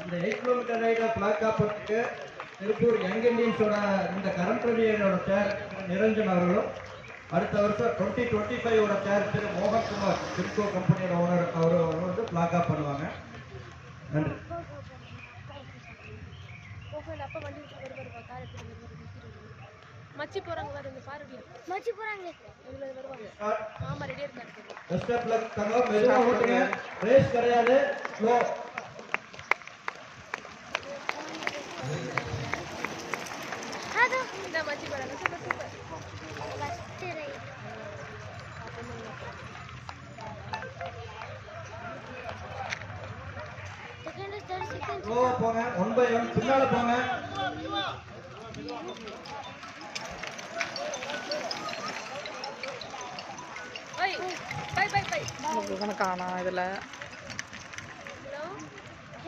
இந்த 8 kilometre ride block காப்பதுக்கு Tiruppur young இண்டியன்ஸோட இந்த கரண்ட் ரிவியரோட சேர் நிரஞ்சன் அவர்களும், அடுத்த வருஷம் 2025 சேர் திரு மோகன்குமார் சிம்கோ கம்பெனியோட ஓனர் அவர் வந்து பிளாக் ஆஃப் பண்ணுவாங்க. நன்றி. மச்சி போறாங்க பாரு, இந்த பாருடி மச்சி போறாங்க, இதுல வருவாங்க. ஆமா ரெடியா இருக்காங்க. Best of luck. தங்க மெதுவா ஓட்டுங்க, ரேஸ் கிடையாது, ஸ்லோ. அது இந்த மச்சி போறாங்க. Super super. First right second third second slow போங்க, 1 by 1 பின்னால போங்க. ஓய் பை பை பை. உங்களுக்கு காணா இதுல ஹலோ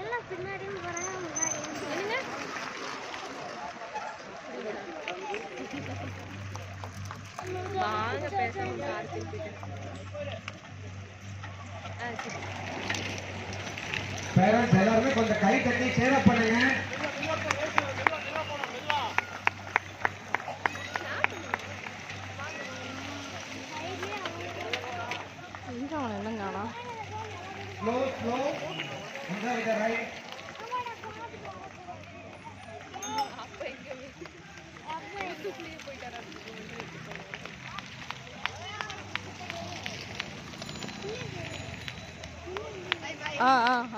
எல்லாம் பின்னாடியும் போறாங்க, முன்னாடியும் என்னங்க வாங்க பேசாம ஆர்த்தி. பேரண்ட்ஸ் எல்லாருமே கொஞ்சம் கை தட்டி சேர பண்ணுங்க. எங்க அவன் என்ன காணா? Slow slow. Enjoy the ride. ஆ ஆ